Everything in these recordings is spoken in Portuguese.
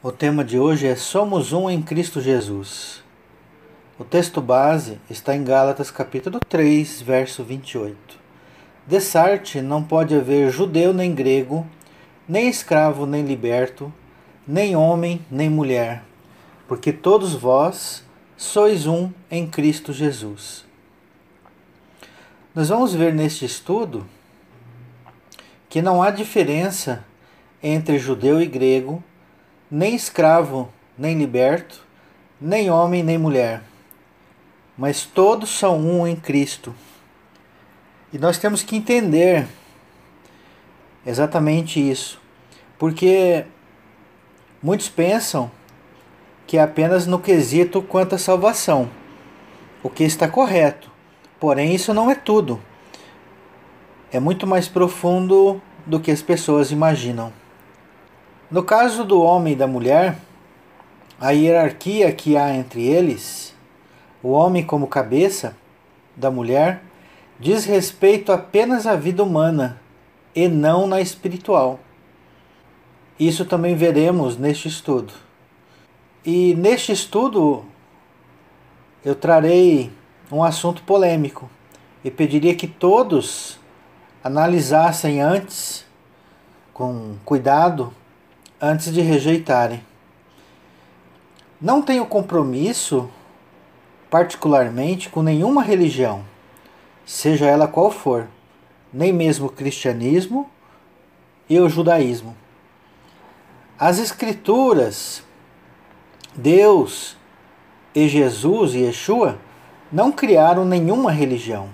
O tema de hoje é Somos um em Cristo Jesus. O texto base está em Gálatas capítulo 3, verso 28. Dessarte não pode haver judeu nem grego, nem escravo nem liberto, nem homem nem mulher, porque todos vós sois um em Cristo Jesus. Nós vamos ver neste estudo que não há diferença entre judeu e grego, nem escravo, nem liberto, nem homem, nem mulher, mas todos são um em Cristo. E nós temos que entender exatamente isso, porque muitos pensam que é apenas no quesito quanto à salvação, o que está correto, porém isso não é tudo. É muito mais profundo do que as pessoas imaginam. No caso do homem e da mulher, a hierarquia que há entre eles, o homem como cabeça da mulher, diz respeito apenas à vida humana e não na espiritual. Isso também veremos neste estudo. E neste estudo eu trarei um assunto polêmico e pediria que todos analisassem antes, com cuidado, antes de rejeitarem. Não tenho compromisso, particularmente, com nenhuma religião, seja ela qual for, nem mesmo o cristianismo e o judaísmo. As Escrituras, Deus e Jesus e Yeshua não criaram nenhuma religião.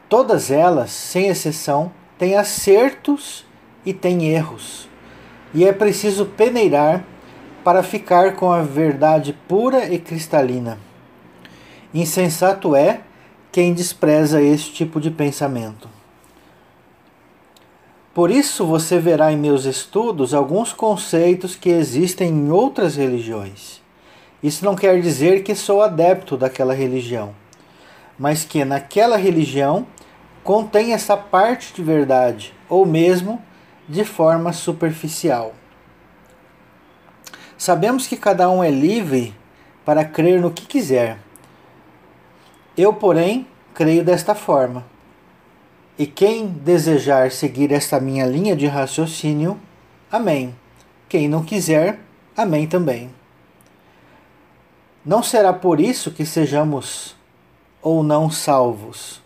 Todas elas, sem exceção, têm acertos e têm erros. E é preciso peneirar para ficar com a verdade pura e cristalina. Insensato é quem despreza esse tipo de pensamento. Por isso você verá em meus estudos alguns conceitos que existem em outras religiões. Isso não quer dizer que sou adepto daquela religião, mas que naquela religião contém essa parte de verdade, ou mesmo de forma superficial. Sabemos que cada um é livre para crer no que quiser. Eu, porém, creio desta forma. E quem desejar seguir esta minha linha de raciocínio, amém. Quem não quiser, amém também. Não será por isso que sejamos ou não salvos,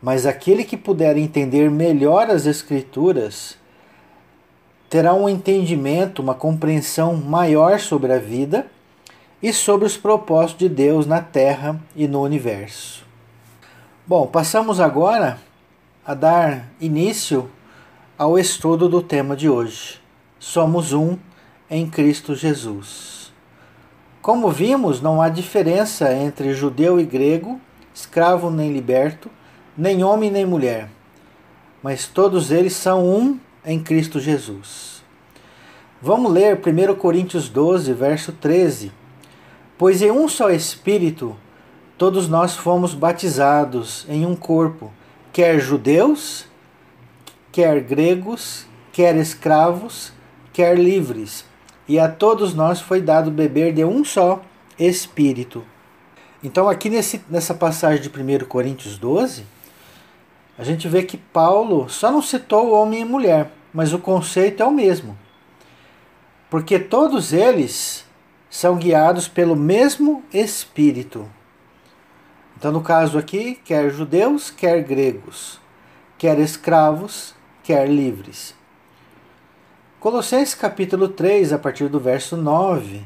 mas aquele que puder entender melhor as Escrituras terá um entendimento, uma compreensão maior sobre a vida e sobre os propósitos de Deus na Terra e no universo. Bom, passamos agora a dar início ao estudo do tema de hoje. Somos um em Cristo Jesus. Como vimos, não há diferença entre judeu e grego, escravo nem liberto, nem homem nem mulher, mas todos eles são um em Cristo Jesus. Vamos ler 1 Coríntios 12, verso 13. Pois em um só Espírito todos nós fomos batizados em um corpo, quer judeus, quer gregos, quer escravos, quer livres, e a todos nós foi dado beber de um só Espírito. Então aqui nessa passagem de 1 Coríntios 12, a gente vê que Paulo só não citou o homem e mulher, mas o conceito é o mesmo. Porque todos eles são guiados pelo mesmo Espírito. Então, no caso aqui, quer judeus, quer gregos, quer escravos, quer livres. Colossenses capítulo 3, a partir do verso 9,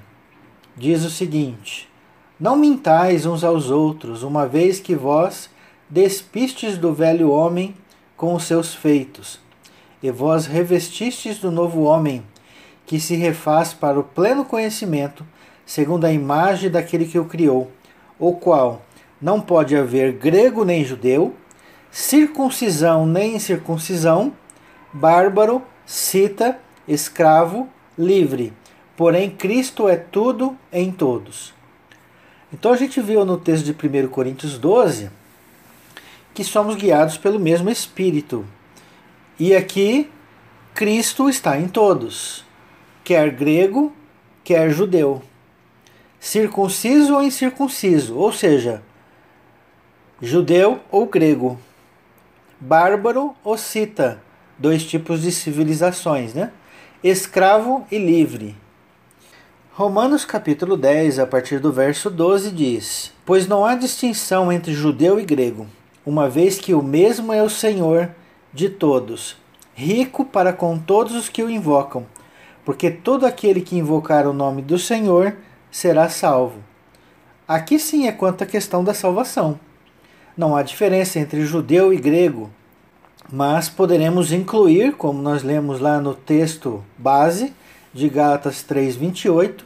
diz o seguinte: Não mintais uns aos outros, uma vez que vós despistes do velho homem com os seus feitos, e vós revestistes do novo homem, que se refaz para o pleno conhecimento, segundo a imagem daquele que o criou, o qual não pode haver grego nem judeu, circuncisão nem incircuncisão, bárbaro, cita, escravo, livre, porém Cristo é tudo em todos. Então a gente viu no texto de 1 Coríntios 12 que somos guiados pelo mesmo Espírito. E aqui Cristo está em todos. quer grego, quer judeu, circunciso ou incircunciso, ou seja, judeu ou grego, bárbaro ou cita, dois tipos de civilizações, né? Escravo e livre. Romanos capítulo 10, a partir do verso 12 diz: Pois não há distinção entre judeu e grego, uma vez que o mesmo é o Senhor de todos, rico para com todos os que o invocam, porque todo aquele que invocar o nome do Senhor será salvo. Aqui sim é quanto à questão da salvação. Não há diferença entre judeu e grego, mas poderemos incluir, como nós lemos lá no texto base de Gálatas 3:28,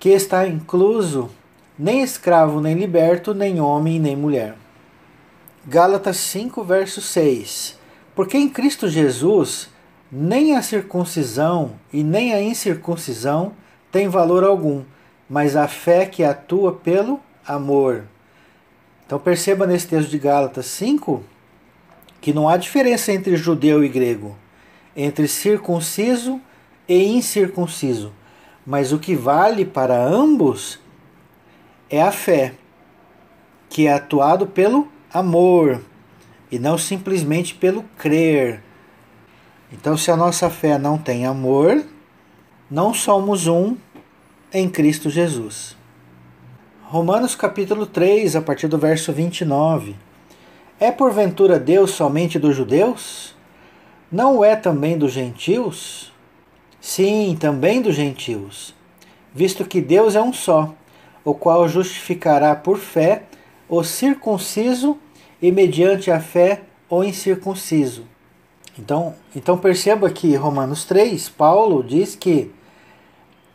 que está incluso nem escravo nem liberto, nem homem nem mulher. Gálatas 5, verso 6. Porque em Cristo Jesus nem a circuncisão e nem a incircuncisão tem valor algum, mas a fé que atua pelo amor. Então perceba nesse texto de Gálatas 5 que não há diferença entre judeu e grego, entre circunciso e incircunciso, mas o que vale para ambos é a fé, que é atuado pelo amor e não simplesmente pelo crer. Então, se a nossa fé não tem amor, não somos um em Cristo Jesus. Romanos capítulo 3, a partir do verso 29. É porventura Deus somente dos judeus? Não é também dos gentios? Sim, também dos gentios, visto que Deus é um só, o qual justificará por fé o circunciso e mediante a fé o incircunciso. Então perceba que Romanos 3, Paulo diz que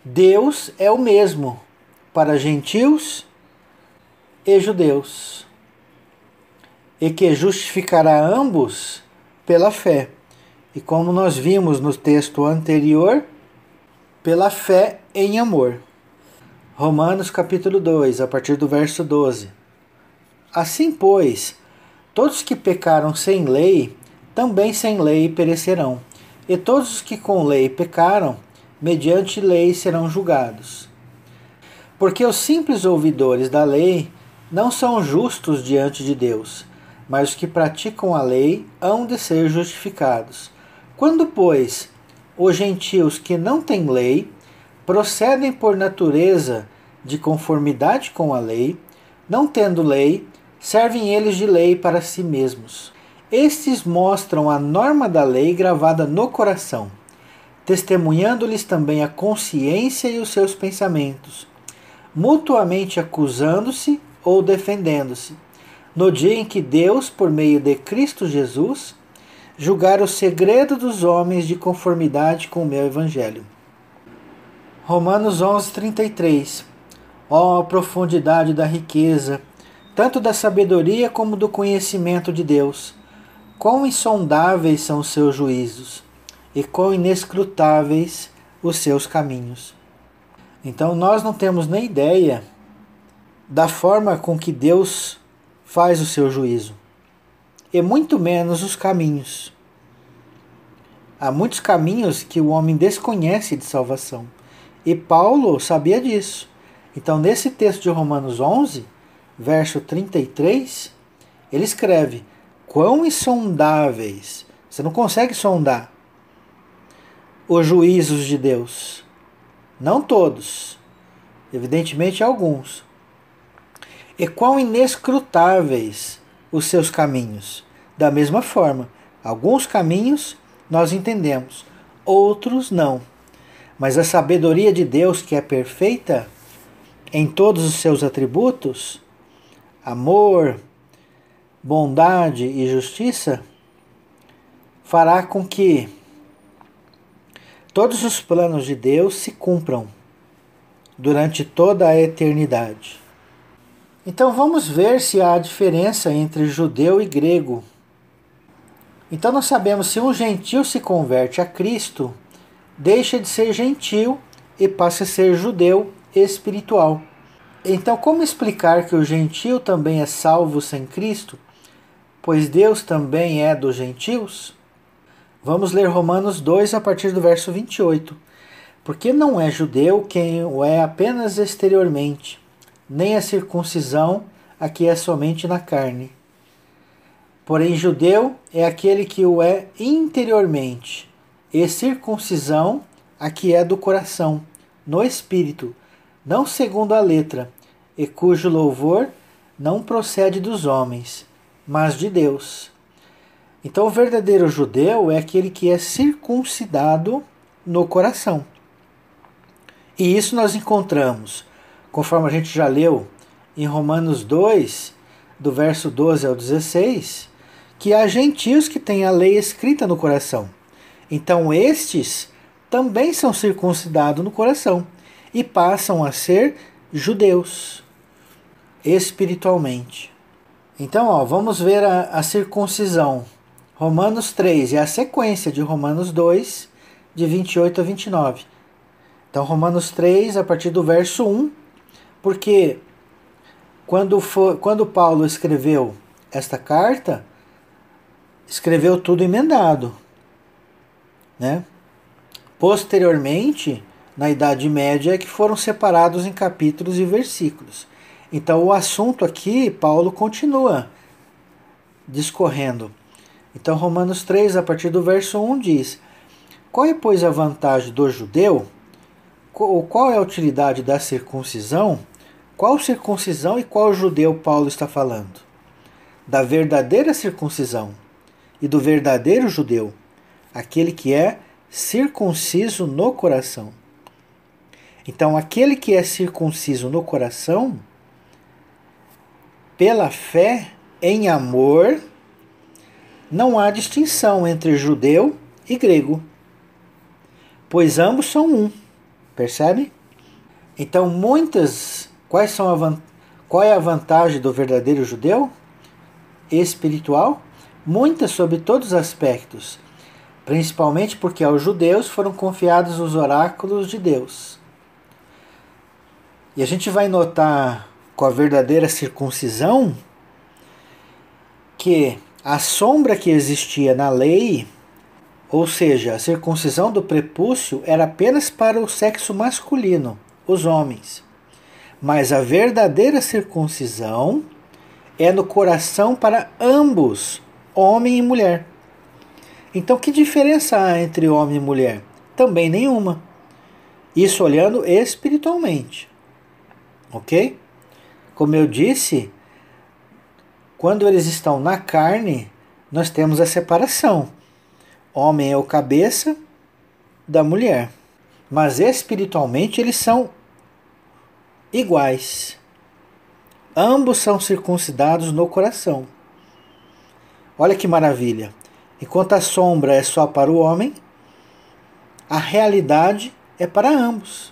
Deus é o mesmo para gentios e judeus, e que justificará ambos pela fé. E como nós vimos no texto anterior, pela fé em amor. Romanos capítulo 2, a partir do verso 12. Assim, pois, todos que pecaram sem lei, também sem lei perecerão. E todos os que com lei pecaram, mediante lei serão julgados. Porque os simples ouvidores da lei não são justos diante de Deus, mas os que praticam a lei hão de ser justificados. Quando, pois, os gentios que não têm lei procedem por natureza de conformidade com a lei, não tendo lei, servem eles de lei para si mesmos. Estes mostram a norma da lei gravada no coração, testemunhando-lhes também a consciência e os seus pensamentos, mutuamente acusando-se ou defendendo-se, no dia em que Deus, por meio de Cristo Jesus, julgar o segredo dos homens de conformidade com o meu evangelho. Romanos 11:33. Ó profundidade da riqueza, tanto da sabedoria como do conhecimento de Deus! Quão insondáveis são os seus juízos, e quão inescrutáveis os seus caminhos. Então nós não temos nem ideia da forma com que Deus faz o seu juízo, e muito menos os caminhos. Há muitos caminhos que o homem desconhece de salvação, e Paulo sabia disso. Então, nesse texto de Romanos 11, verso 33, ele escreve: quão insondáveis, você não consegue sondar os juízos de Deus. Não todos, evidentemente alguns. E quão inescrutáveis os seus caminhos. Da mesma forma, alguns caminhos nós entendemos, outros não. Mas a sabedoria de Deus, que é perfeita em todos os seus atributos, amor, bondade e justiça, fará com que todos os planos de Deus se cumpram durante toda a eternidade. Então vamos ver se há diferença entre judeu e grego. Então nós sabemos, se um gentio se converte a Cristo, deixa de ser gentio e passa a ser judeu espiritual. Então como explicar que o gentio também é salvo sem Cristo, pois Deus também é dos gentios? Vamos ler Romanos 2 a partir do verso 28. Porque não é judeu quem o é apenas exteriormente, nem a circuncisão a que é somente na carne. Porém, judeu é aquele que o é interiormente, e circuncisão a que é do coração, no espírito, não segundo a letra, e cujo louvor não procede dos homens, mas de Deus. Então, o verdadeiro judeu é aquele que é circuncidado no coração. E isso nós encontramos, conforme a gente já leu em Romanos 2, do verso 12 ao 16, que há gentios que têm a lei escrita no coração. Então, estes também são circuncidados no coração e passam a ser judeus espiritualmente. Então, vamos ver a circuncisão. Romanos 3 é a sequência de Romanos 2, de 28 a 29. Então, Romanos 3, a partir do verso 1, porque quando Paulo escreveu esta carta, escreveu tudo emendado, né? Posteriormente, na Idade Média, é que foram separados em capítulos e versículos. Então, o assunto aqui, Paulo continua discorrendo. Então, Romanos 3, a partir do verso 1, diz: qual é, pois, a vantagem do judeu? Qual é a utilidade da circuncisão? Qual circuncisão e qual judeu Paulo está falando? Da verdadeira circuncisão e do verdadeiro judeu, aquele que é circunciso no coração. Então, aquele que é circunciso no coração, pela fé, em amor, não há distinção entre judeu e grego, pois ambos são um. Percebe? Então, qual é a vantagem do verdadeiro judeu espiritual? Muitas sobre todos os aspectos, principalmente porque aos judeus foram confiados os oráculos de Deus. E a gente vai notar com a verdadeira circuncisão que a sombra que existia na lei, ou seja, a circuncisão do prepúcio, era apenas para o sexo masculino, os homens. Mas a verdadeira circuncisão é no coração para ambos, homem e mulher. Então, que diferença há entre homem e mulher? Também nenhuma. Isso olhando espiritualmente. Ok? Como eu disse, quando eles estão na carne, nós temos a separação. Homem é o cabeça da mulher. Mas espiritualmente eles são iguais. Ambos são circuncidados no coração. Olha que maravilha. Enquanto a sombra é só para o homem, a realidade é para ambos.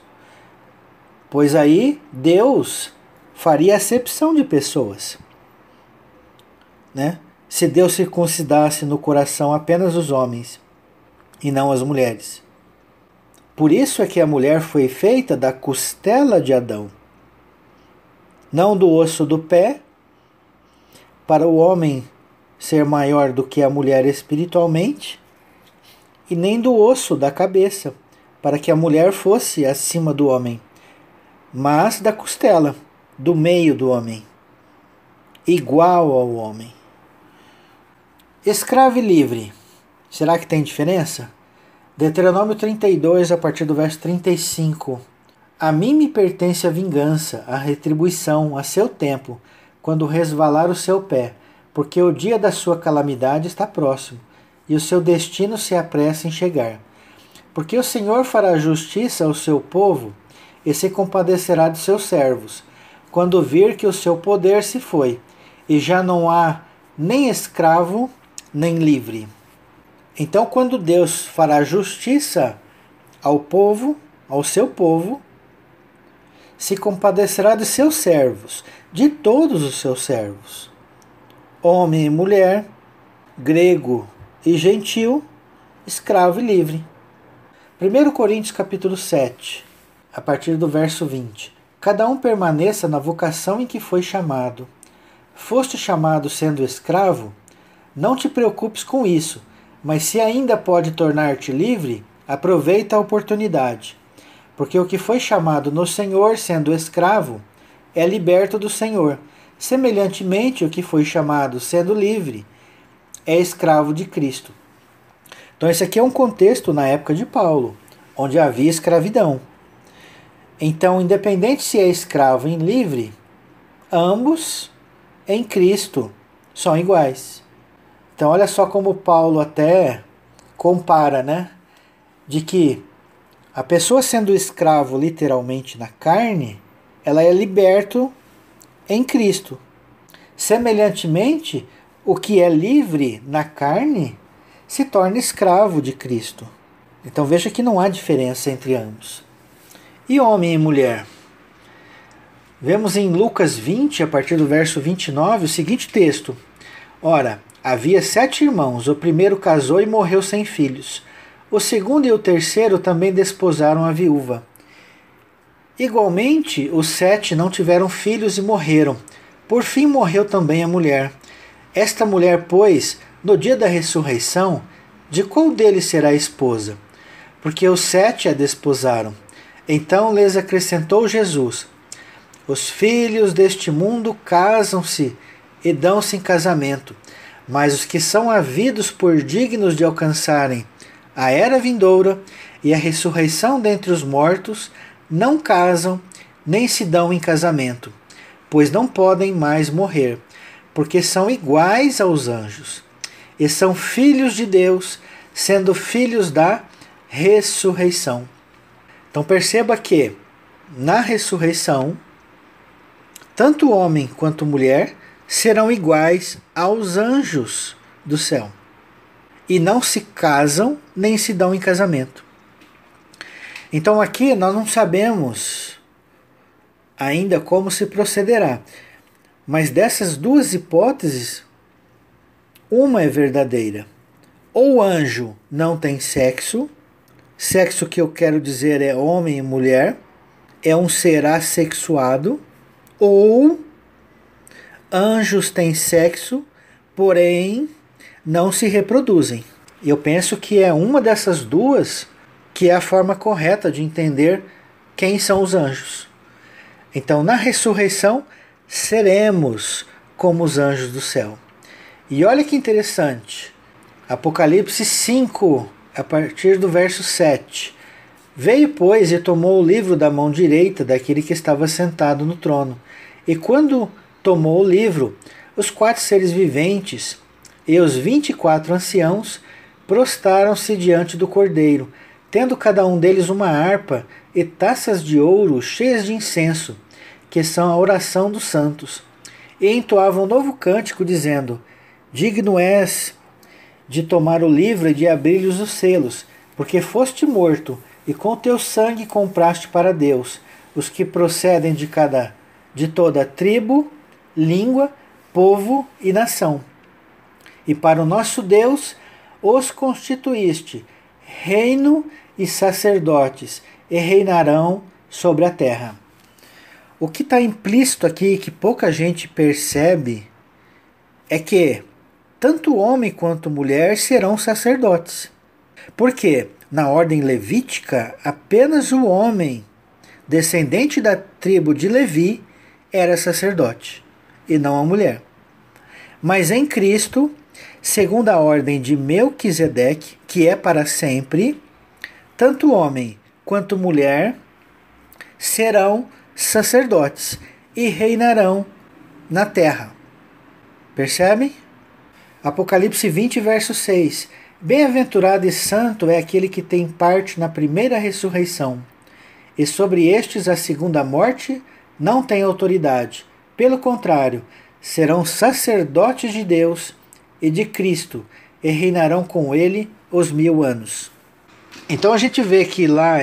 Pois aí Deus faria acepção de pessoas, né? Se Deus circuncidasse no coração apenas os homens e não as mulheres. Por isso é que a mulher foi feita da costela de Adão, não do osso do pé, para o homem ser maior do que a mulher espiritualmente, e nem do osso da cabeça, para que a mulher fosse acima do homem, mas da costela, do meio do homem, igual ao homem. Escravo e livre, será que tem diferença? Deuteronômio 32, a partir do verso 35. A mim me pertence a vingança, a retribuição, a seu tempo, quando resvalar o seu pé, porque o dia da sua calamidade está próximo, e o seu destino se apressa em chegar. Porque o Senhor fará justiça ao seu povo, e se compadecerá de seus servos, quando vir que o seu poder se foi, e já não há nem escravo, nem livre. Então, quando Deus fará justiça ao povo, ao seu povo, se compadecerá de seus servos, de todos os seus servos, homem e mulher, grego e gentil, escravo e livre. 1 Coríntios capítulo 7, a partir do verso 20. Cada um permaneça na vocação em que foi chamado. Foste chamado sendo escravo? Não te preocupes com isso, mas se ainda pode tornar-te livre, aproveita a oportunidade. Porque o que foi chamado no Senhor, sendo escravo, é liberto do Senhor. Semelhantemente, o que foi chamado sendo livre, é escravo de Cristo. Então esse aqui é um contexto na época de Paulo, onde havia escravidão. Então, independente se é escravo ou livre, ambos em Cristo são iguais. Então olha só como Paulo até compara, né? De que a pessoa sendo escravo literalmente na carne, ela é liberto em Cristo. Semelhantemente, o que é livre na carne se torna escravo de Cristo. Então veja que não há diferença entre ambos. E homem e mulher? Vemos em Lucas 20, a partir do verso 29, o seguinte texto. Ora, havia 7 irmãos, o primeiro casou e morreu sem filhos. O segundo e o terceiro também desposaram a viúva. Igualmente, os 7 não tiveram filhos e morreram. Por fim morreu também a mulher. Esta mulher, pois, no dia da ressurreição, de qual deles será a esposa? Porque os 7 a desposaram. Então lhes acrescentou Jesus: os filhos deste mundo casam-se e dão-se em casamento, mas os que são havidos por dignos de alcançarem a era vindoura e a ressurreição dentre os mortos não casam nem se dão em casamento, pois não podem mais morrer, porque são iguais aos anjos, e são filhos de Deus, sendo filhos da ressurreição. Então perceba que na ressurreição, tanto homem quanto mulher serão iguais aos anjos do céu. E não se casam nem se dão em casamento. Então aqui nós não sabemos ainda como se procederá. Mas dessas duas hipóteses, uma é verdadeira. Ou anjo não tem sexo, sexo que eu quero dizer é homem e mulher, é um ser assexuado, ou anjos têm sexo, porém não se reproduzem. E eu penso que é uma dessas duas que é a forma correta de entender quem são os anjos. Então, na ressurreição, seremos como os anjos do céu. E olha que interessante, Apocalipse 5, a partir do verso 7. Veio, pois, e tomou o livro da mão direita daquele que estava sentado no trono. E quando tomou o livro, os 4 seres viventes e os 24 anciãos prostaram-se diante do Cordeiro, tendo cada um deles uma harpa e taças de ouro cheias de incenso, que são a oração dos santos. E entoavam um novo cântico, dizendo: digno és de tomar o livro e de abrir-lhes os selos, porque foste morto, e com teu sangue compraste para Deus os que procedem de toda tribo, língua, povo e nação. E para o nosso Deus os constituíste reino e sacerdotes, e reinarão sobre a terra. O que está implícito aqui, que pouca gente percebe, é que tanto homem quanto mulher serão sacerdotes. Porque na ordem levítica, apenas o homem, descendente da tribo de Levi, era sacerdote, e não a mulher. Mas em Cristo, segundo a ordem de Melquisedeque, que é para sempre, tanto homem quanto mulher serão sacerdotes e reinarão na terra. Percebem? Apocalipse 20, verso 6. Bem-aventurado e santo é aquele que tem parte na primeira ressurreição. E sobre estes a segunda morte não tem autoridade. Pelo contrário, serão sacerdotes de Deus e de Cristo, e reinarão com ele os 1000 anos. Então a gente vê que lá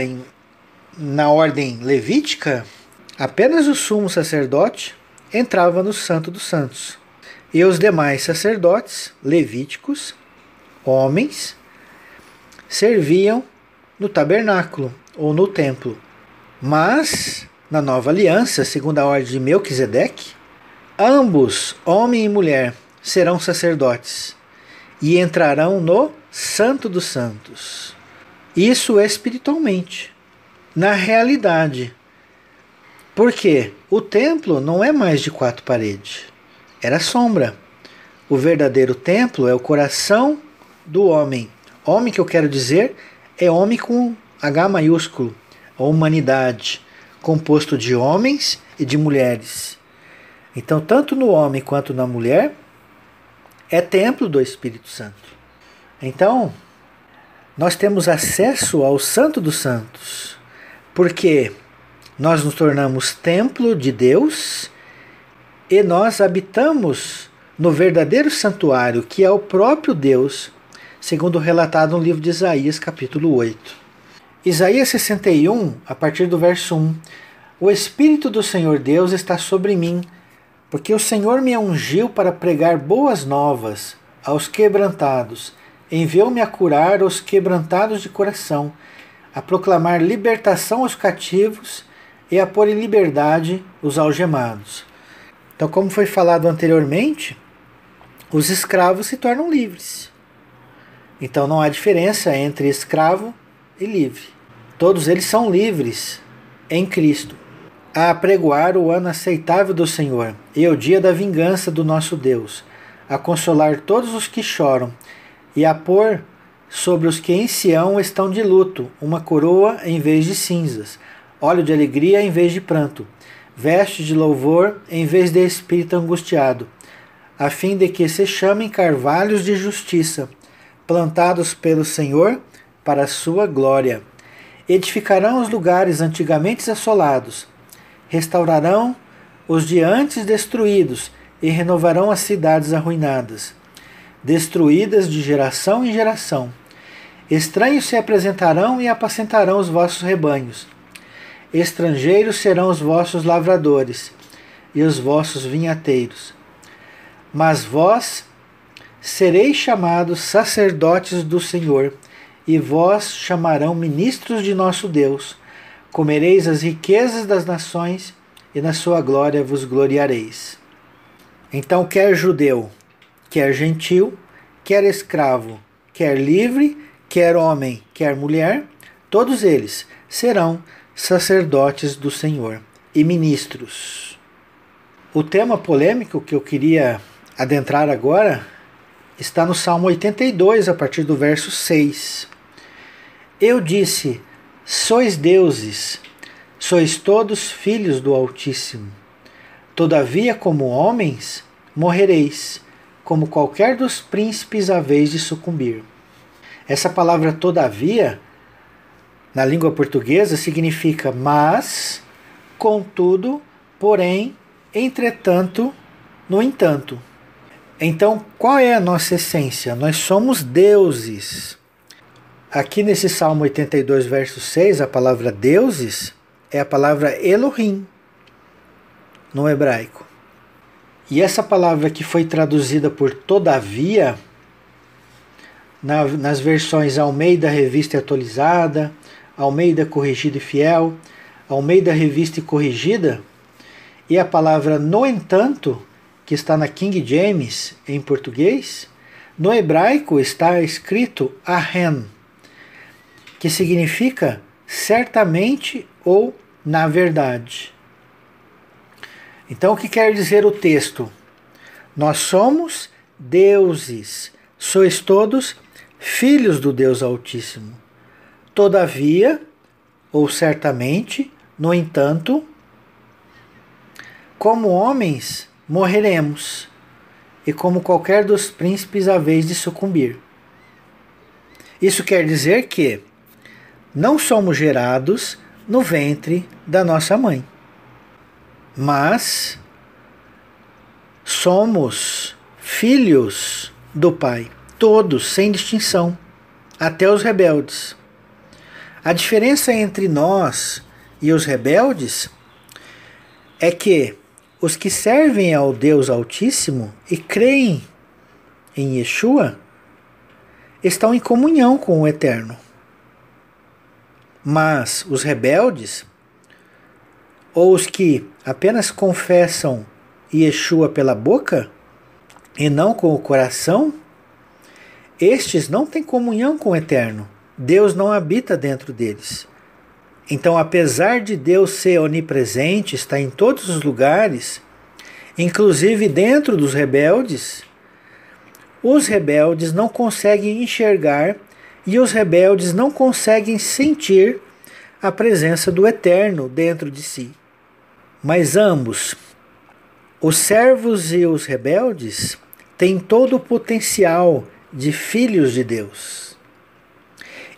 na ordem levítica, apenas o sumo sacerdote entrava no Santo dos Santos. E os demais sacerdotes levíticos, homens, serviam no tabernáculo ou no templo. Mas, na nova aliança, segundo a ordem de Melquisedeque, ambos, homem e mulher, serão sacerdotes e entrarão no Santo dos Santos. Isso espiritualmente. na realidade. Porque o templo não é mais de 4 paredes, era sombra. O verdadeiro templo é o coração do homem. Homem que eu quero dizer é homem com H maiúsculo, a humanidade, composto de homens e de mulheres. Então, tanto no homem quanto na mulher, é templo do Espírito Santo. Então, nós temos acesso ao Santo dos Santos, porque nós nos tornamos templo de Deus e nós habitamos no verdadeiro santuário, que é o próprio Deus, segundo relatado no livro de Isaías, capítulo 8. Isaías 61, a partir do verso 1. O Espírito do Senhor Deus está sobre mim, porque o Senhor me ungiu para pregar boas novas aos quebrantados, enviou-me a curar os quebrantados de coração, a proclamar libertação aos cativos e a pôr em liberdade os algemados. Então, como foi falado anteriormente, os escravos se tornam livres. Então não há diferença entre escravo e livre. Todos eles são livres em Cristo. A apregoar o ano aceitável do Senhor e o dia da vingança do nosso Deus, a consolar todos os que choram e a pôr sobre os que em Sião estão de luto uma coroa em vez de cinzas, óleo de alegria em vez de pranto, veste de louvor em vez de espírito angustiado, a fim de que se chamem carvalhos de justiça, plantados pelo Senhor para a sua glória. Edificarão os lugares antigamente assolados, restaurarão os de antes destruídos e renovarão as cidades arruinadas, destruídas de geração em geração. Estranhos se apresentarão e apacentarão os vossos rebanhos. Estrangeiros serão os vossos lavradores e os vossos vinhateiros. Mas vós sereis chamados sacerdotes do Senhor, e vós chamarão ministros de nosso Deus. Comereis as riquezas das nações, e na sua glória vos gloriareis. Então, quer judeu, quer gentil, quer escravo, quer livre, quer homem, quer mulher, todos eles serão sacerdotes do Senhor e ministros. O tema polêmico que eu queria adentrar agora está no Salmo 82, a partir do verso 6. Eu disse: sois deuses, sois todos filhos do Altíssimo. Todavia, como homens, morrereis, como qualquer dos príncipes haveis de sucumbir. Essa palavra todavia, na língua portuguesa, significa mas, contudo, porém, entretanto, no entanto. Então, qual é a nossa essência? Nós somos deuses. Aqui nesse Salmo 82, verso 6, a palavra deuses é a palavra Elohim, no hebraico. E essa palavra que foi traduzida por todavia, nas versões Almeida Revista e Atualizada, Almeida Corrigida e Fiel, Almeida Revista e Corrigida, e a palavra no entanto, que está na King James em português, no hebraico está escrito ahen, que significa certamente ou na verdade. Então, o que quer dizer o texto? Nós somos deuses, sois todos filhos do Deus Altíssimo. Todavia, ou certamente, no entanto, como homens morreremos, e como qualquer dos príncipes haveis de sucumbir. Isso quer dizer que não somos gerados no ventre da nossa mãe, mas somos filhos do Pai, todos, sem distinção, até os rebeldes. A diferença entre nós e os rebeldes é que os que servem ao Deus Altíssimo e creem em Yeshua estão em comunhão com o Eterno. Mas os rebeldes, ou os que apenas confessam Yeshua pela boca e não com o coração, estes não têm comunhão com o Eterno. Deus não habita dentro deles. Então, apesar de Deus ser onipresente, estar em todos os lugares, inclusive dentro dos rebeldes, os rebeldes não conseguem enxergar e os rebeldes não conseguem sentir a presença do Eterno dentro de si. Mas ambos, os servos e os rebeldes, têm todo o potencial de filhos de Deus.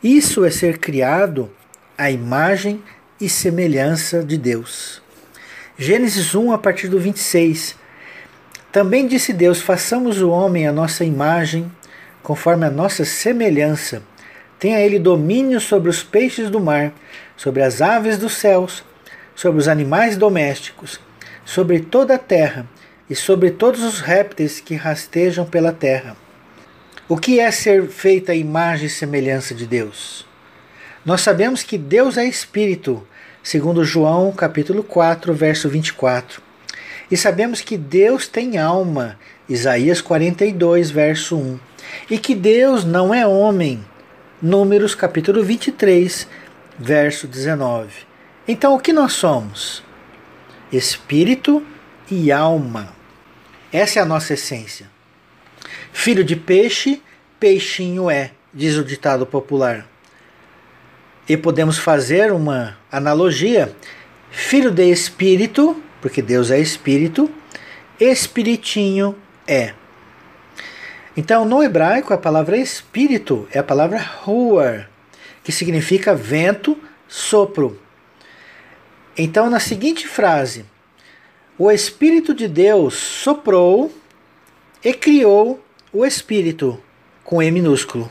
Isso é ser criado à imagem e semelhança de Deus. Gênesis 1, a partir do 26. Também disse Deus: façamos o homem à nossa imagem, conforme a nossa semelhança. Tenha ele domínio sobre os peixes do mar, sobre as aves dos céus, sobre os animais domésticos, sobre toda a terra e sobre todos os répteis que rastejam pela terra. O que é ser feita a imagem e semelhança de Deus? Nós sabemos que Deus é Espírito, segundo João capítulo 4, verso 24. E sabemos que Deus tem alma, Isaías 42, verso 1. E que Deus não é homem, Números capítulo 23, verso 19. Então o que nós somos? Espírito e alma. Essa é a nossa essência. Filho de peixe, peixinho é, diz o ditado popular. E podemos fazer uma analogia. Filho de espírito, porque Deus é espírito, espiritinho é. Então, no hebraico, a palavra espírito é a palavra ruar, que significa vento, sopro. Então, na seguinte frase, o Espírito de Deus soprou e criou o Espírito, com E minúsculo.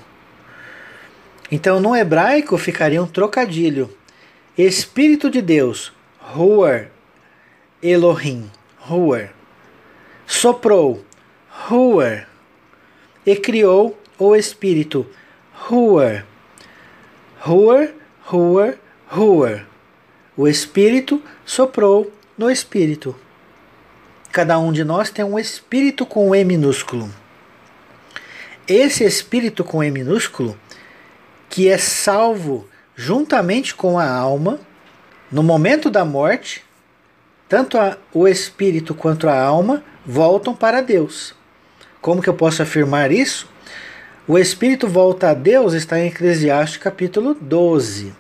Então, no hebraico, ficaria um trocadilho. Espírito de Deus, ruar, Elohim, ruar. Soprou, ruar. E criou o Espírito, ruar. Ruar, ruar, ruar. O Espírito soprou no Espírito. Cada um de nós tem um Espírito com E minúsculo. Esse Espírito com E minúsculo, que é salvo juntamente com a alma, no momento da morte, tanto o Espírito quanto a alma voltam para Deus. Como que eu posso afirmar isso? O Espírito volta a Deus está em Eclesiastes capítulo 12.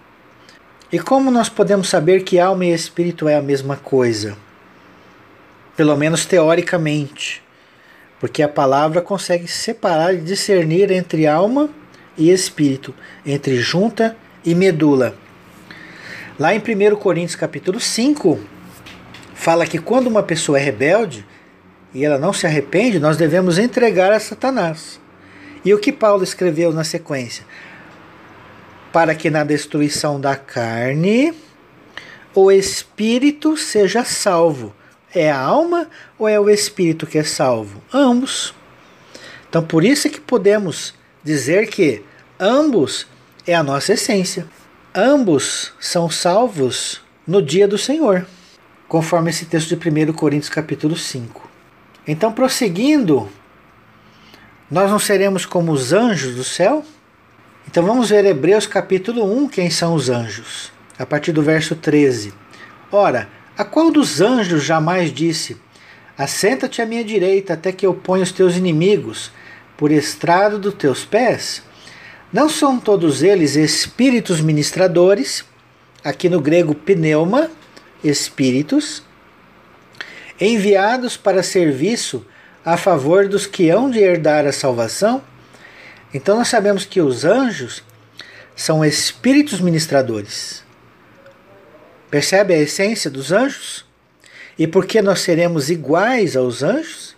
E como nós podemos saber que alma e Espírito é a mesma coisa? Pelo menos teoricamente. Porque a palavra consegue separar e discernir entre alma e Espírito, entre junta e medula. Lá em 1 Coríntios capítulo 5, fala que quando uma pessoa é rebelde, e ela não se arrepende, nós devemos entregar a Satanás. E o que Paulo escreveu na sequência? Para que na destruição da carne o espírito seja salvo. É a alma ou é o espírito que é salvo? Ambos. Então por isso é que podemos dizer que ambos é a nossa essência. Ambos são salvos no dia do Senhor, conforme esse texto de 1 Coríntios capítulo 5. Então, prosseguindo, nós não seremos como os anjos do céu? Então vamos ver Hebreus capítulo 1, quem são os anjos, a partir do verso 13. Ora, a qual dos anjos jamais disse: assenta-te à minha direita até que eu ponha os teus inimigos por estrado dos teus pés? Não são todos eles espíritos ministradores, aqui no grego pneuma, espíritos, enviados para serviço a favor dos que hão de herdar a salvação? Então nós sabemos que os anjos são espíritos ministradores. Percebe a essência dos anjos? E por que nós seremos iguais aos anjos?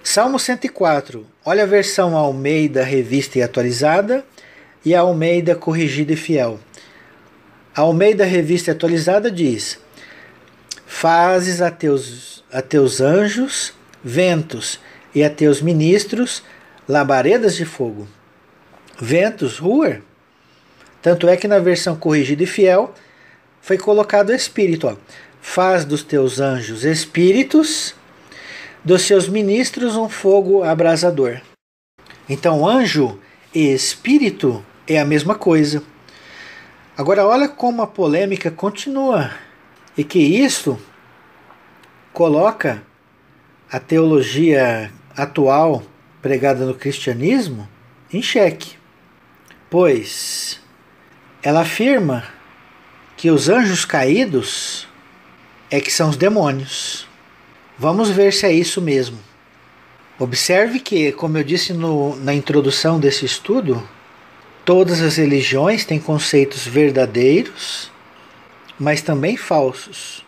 Salmo 104, olha a versão Almeida Revista e Atualizada e a Almeida Corrigida e Fiel. A Almeida Revista e Atualizada diz: fazes a teus anjos ventos e a teus ministros labaredas de fogo. Ventos, ruar. Tanto é que na versão Corrigida e Fiel foi colocado espírito. Ó. Faz dos teus anjos espíritos, dos seus ministros um fogo abrasador. Então anjo e espírito é a mesma coisa. Agora olha como a polêmica continua e que isto coloca a teologia atual pregada no cristianismo em xeque, pois ela afirma que os anjos caídos é que são os demônios. Vamos ver se é isso mesmo. Observe que, como eu disse na introdução desse estudo, todas as religiões têm conceitos verdadeiros, mas também falsos.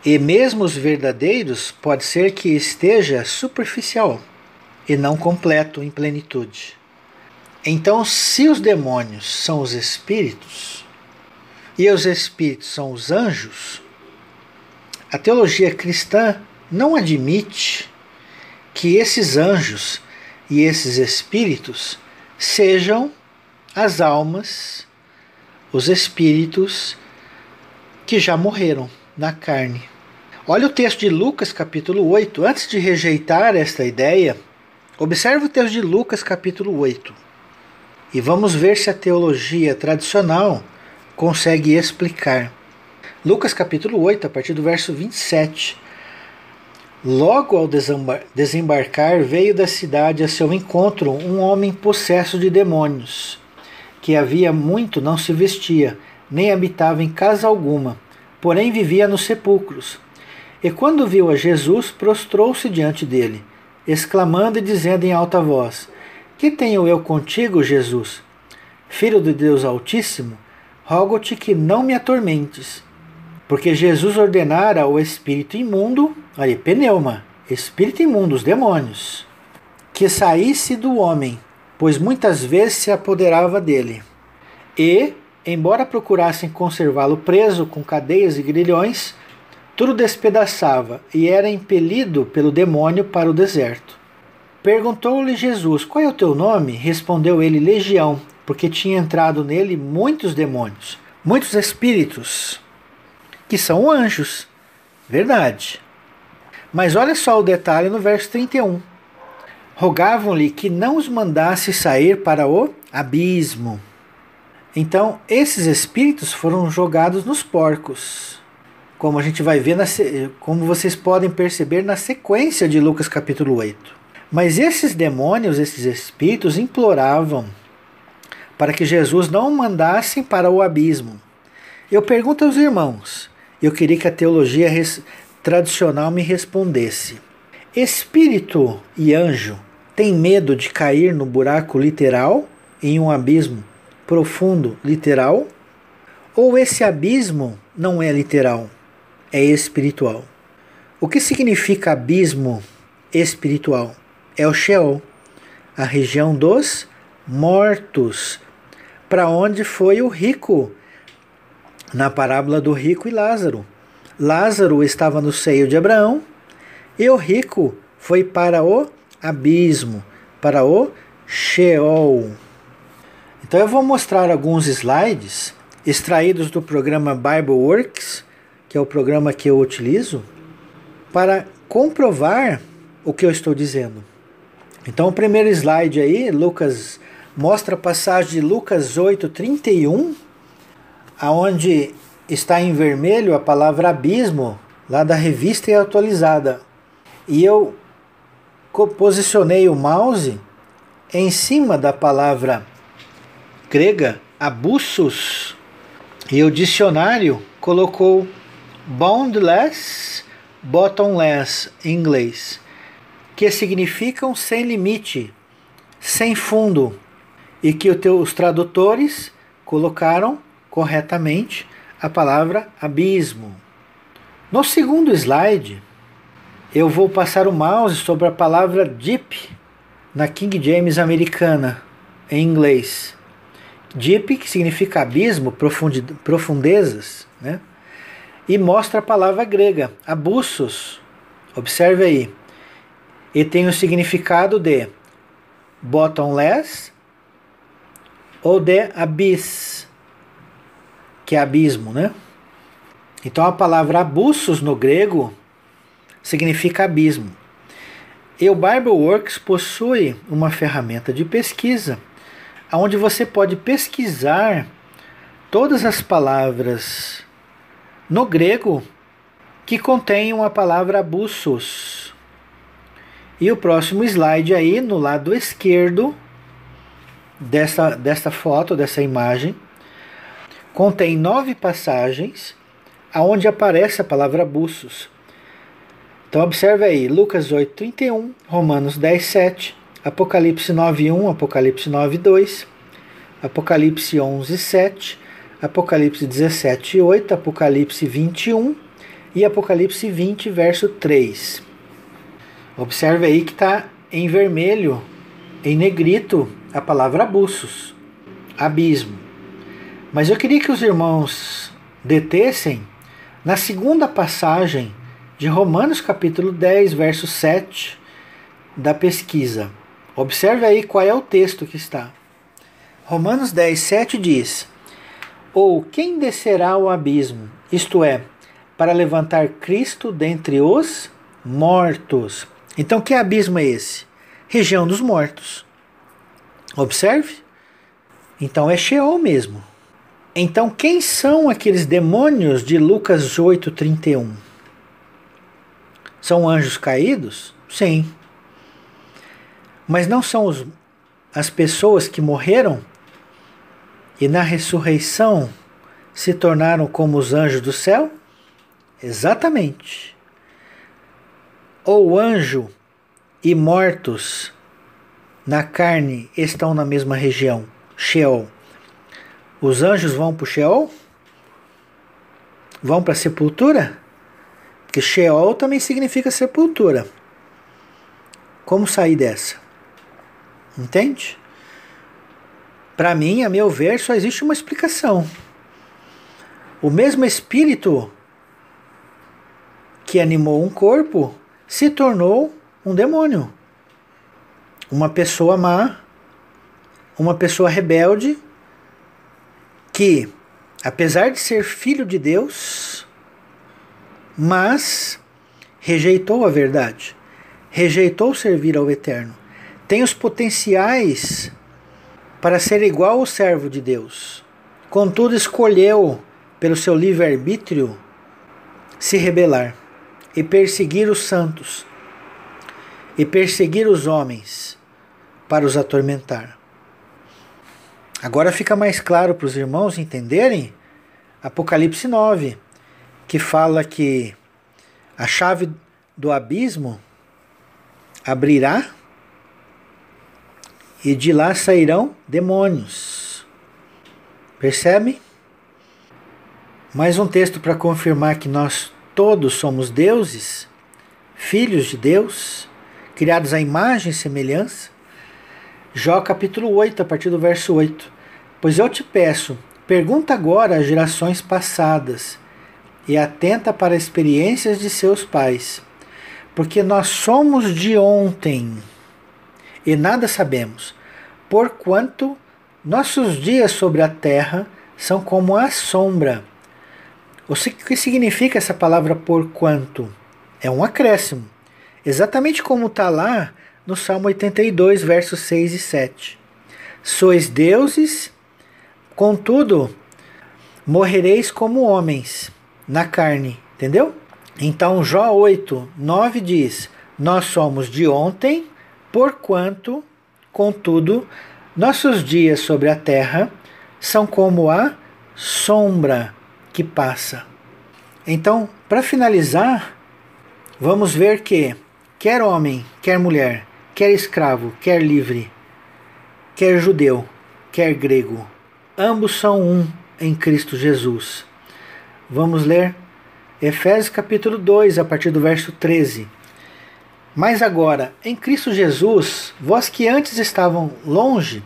E mesmo os verdadeiros pode ser que esteja superficial e não completo em plenitude. Então, se os demônios são os espíritos e os espíritos são os anjos, a teologia cristã não admite que esses anjos e esses espíritos sejam as almas, os espíritos que já morreram na carne. Olha o texto de Lucas capítulo 8. Antes de rejeitar esta ideia, observe o texto de Lucas capítulo 8. E vamos ver se a teologia tradicional consegue explicar. Lucas capítulo 8, a partir do verso 27. Logo ao desembarcar, veio da cidade a seu encontro um homem possesso de demônios, que havia muito não se vestia, nem habitava em casa alguma, porém vivia nos sepulcros. E quando viu a Jesus, prostrou-se diante dele, exclamando e dizendo em alta voz: Que tenho eu contigo, Jesus? Filho de Deus Altíssimo, rogo-te que não me atormentes. Porque Jesus ordenara ao espírito imundo, aí, pneuma, espírito imundo, os demônios, que saísse do homem, pois muitas vezes se apoderava dele. E, embora procurassem conservá-lo preso com cadeias e grilhões, tudo despedaçava e era impelido pelo demônio para o deserto. Perguntou-lhe Jesus: Qual é o teu nome? Respondeu ele: Legião, porque tinha entrado nele muitos demônios, muitos espíritos, que são anjos. Verdade. Mas olha só o detalhe no verso 31. Rogavam-lhe que não os mandasse sair para o abismo. Então, esses espíritos foram jogados nos porcos. Como a gente vai ver, como vocês podem perceber na sequência de Lucas capítulo 8. Mas esses demônios, esses espíritos, imploravam para que Jesus não mandasse para o abismo. Eu pergunto aos irmãos, eu queria que a teologia tradicional me respondesse: espírito e anjo têm medo de cair no buraco literal, em um abismo profundo literal? Ou esse abismo não é literal, é espiritual? O que significa abismo espiritual? É o Sheol, a região dos mortos, para onde foi o rico, na parábola do rico e Lázaro. Lázaro estava no seio de Abraão e o rico foi para o abismo, para o Sheol. Então eu vou mostrar alguns slides extraídos do programa BibleWorks, que é o programa que eu utilizo, para comprovar o que eu estou dizendo. Então o primeiro slide aí, Lucas, mostra a passagem de Lucas 8:31, aonde está em vermelho a palavra abismo, lá da Revista e Atualizada. E eu posicionei o mouse em cima da palavra grega abussos, e o dicionário colocou boundless, bottomless em inglês, que significam sem limite, sem fundo, e que os tradutores colocaram corretamente a palavra abismo. No segundo slide, eu vou passar o mouse sobre a palavra deep, na King James americana, em inglês. Deep, que significa abismo, profundezas, né? E mostra a palavra grega, abussos. Observe aí. E tem o significado de bottomless ou de abyss, que é abismo, né? Então a palavra abussos no grego significa abismo. E o BibleWorks possui uma ferramenta de pesquisa onde você pode pesquisar todas as palavras no grego que contêm a palavra abussos. E o próximo slide aí, no lado esquerdo desta foto, dessa imagem, contém 9 passagens onde aparece a palavra abussos. Então observe aí, Lucas 8:31, Romanos 10:7, Apocalipse 9:1, Apocalipse 9:2, Apocalipse 11:7, Apocalipse 17:8, Apocalipse 21 e Apocalipse 20, verso 3. Observe aí que está em vermelho, em negrito, a palavra abussos, abismo. Mas eu queria que os irmãos detessem na segunda passagem de Romanos capítulo 10, verso 7 da pesquisa. Observe aí qual é o texto que está. Romanos 10, 7 diz: ou quem descerá ao abismo, isto é, para levantar Cristo dentre os mortos. Então que abismo é esse? Região dos mortos. Observe. Então é Sheol mesmo. Então quem são aqueles demônios de Lucas 8:31? São anjos caídos? Sim. Mas não são as pessoas que morreram e na ressurreição se tornaram como os anjos do céu? Exatamente. Ou anjo e mortos na carne estão na mesma região, Sheol. Os anjos vão para o Sheol? Vão para a sepultura? Porque Sheol também significa sepultura. Como sair dessa? Entende? Para mim, a meu ver, só existe uma explicação. O mesmo espírito que animou um corpo se tornou um demônio. Uma pessoa má, uma pessoa rebelde, que, apesar de ser filho de Deus, mas rejeitou a verdade, rejeitou servir ao Eterno. Tem os potenciais para ser igual ao servo de Deus. Contudo, escolheu, pelo seu livre-arbítrio, se rebelar e perseguir os santos e perseguir os homens para os atormentar. Agora fica mais claro para os irmãos entenderem Apocalipse 9, que fala que a chave do abismo abrirá e de lá sairão demônios. Percebe? Mais um texto para confirmar que nós todos somos deuses, filhos de Deus, criados à imagem e semelhança. Jó capítulo 8, a partir do verso 8. Pois eu te peço, pergunta agora às gerações passadas e atenta para as experiências de seus pais, porque nós somos de ontem e nada sabemos, porquanto nossos dias sobre a terra são como a sombra. O que significa essa palavra porquanto? É um acréscimo, exatamente como está lá no Salmo 82, versos 6 e 7. Sois deuses, contudo, morrereis como homens, na carne, entendeu? Então Jó 8, 9 diz, nós somos de ontem, porquanto, contudo, nossos dias sobre a terra são como a sombra que passa. Então, para finalizar, vamos ver que quer homem, quer mulher, quer escravo, quer livre, quer judeu, quer grego, ambos são um em Cristo Jesus. Vamos ler Efésios capítulo 2, a partir do verso 13. Mas agora, em Cristo Jesus, vós que antes estavam longe,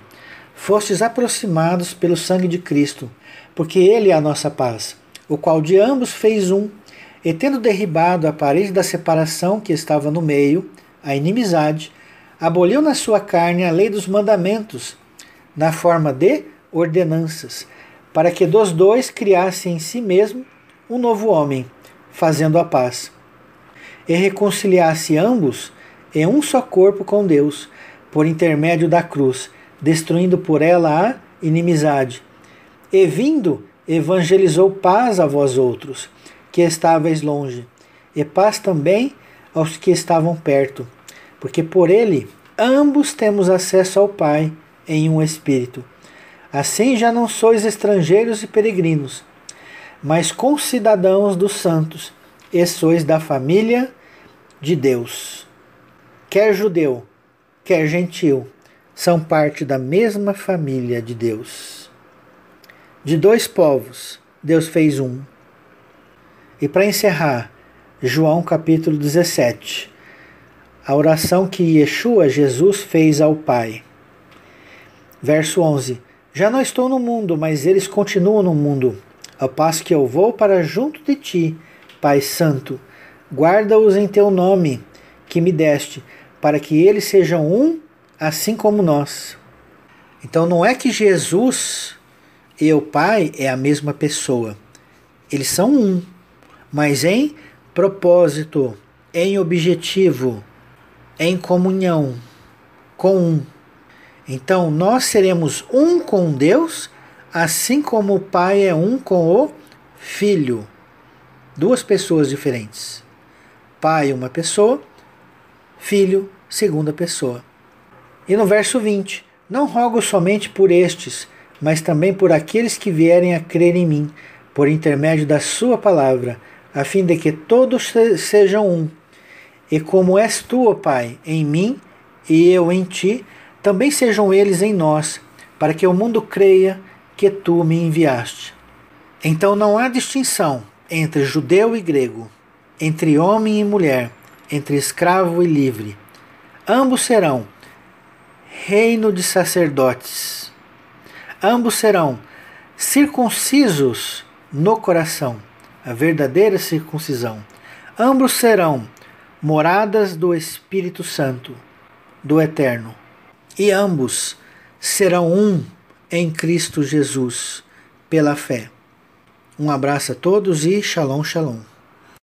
fostes aproximados pelo sangue de Cristo, porque Ele é a nossa paz, o qual de ambos fez um, e tendo derribado a parede da separação que estava no meio, a inimizade, aboliu na sua carne a lei dos mandamentos, na forma de ordenanças, para que dos dois criasse em si mesmo um novo homem, fazendo a paz, e reconciliasse ambos em um só corpo com Deus, por intermédio da cruz, destruindo por ela a inimizade, e vindo evangelizou paz a vós outros, que estáveis longe, e paz também aos que estavam perto, porque por ele ambos temos acesso ao Pai em um Espírito. Assim já não sois estrangeiros e peregrinos, mas concidadãos dos santos, e sois da família de Deus. Quer judeu, quer gentil, são parte da mesma família de Deus. De dois povos, Deus fez um. E para encerrar, João capítulo 17, a oração que Yeshua, Jesus, fez ao Pai. Verso 11: Já não estou no mundo, mas eles continuam no mundo, ao passo que eu vou para junto de ti, Pai Santo. Guarda-os em teu nome, que me deste, para que eles sejam um, assim como nós. Então não é que Jesus e o Pai é a mesma pessoa. Eles são um, mas em propósito, em objetivo, em comunhão, com um. Então nós seremos um com Deus, assim como o Pai é um com o Filho. Duas pessoas diferentes. Pai, uma pessoa, Filho, segunda pessoa. E no verso 20: Não rogo somente por estes, mas também por aqueles que vierem a crer em mim, por intermédio da sua palavra, a fim de que todos sejam um. E como és tu, ó Pai, em mim e eu em ti, também sejam eles em nós, para que o mundo creia que tu me enviaste. Então não há distinção entre judeu e grego, entre homem e mulher, entre escravo e livre. Ambos serão reino de sacerdotes. Ambos serão circuncisos no coração, a verdadeira circuncisão. Ambos serão moradas do Espírito Santo, do Eterno. E ambos serão um em Cristo Jesus, pela fé. Um abraço a todos e Shalom, Shalom.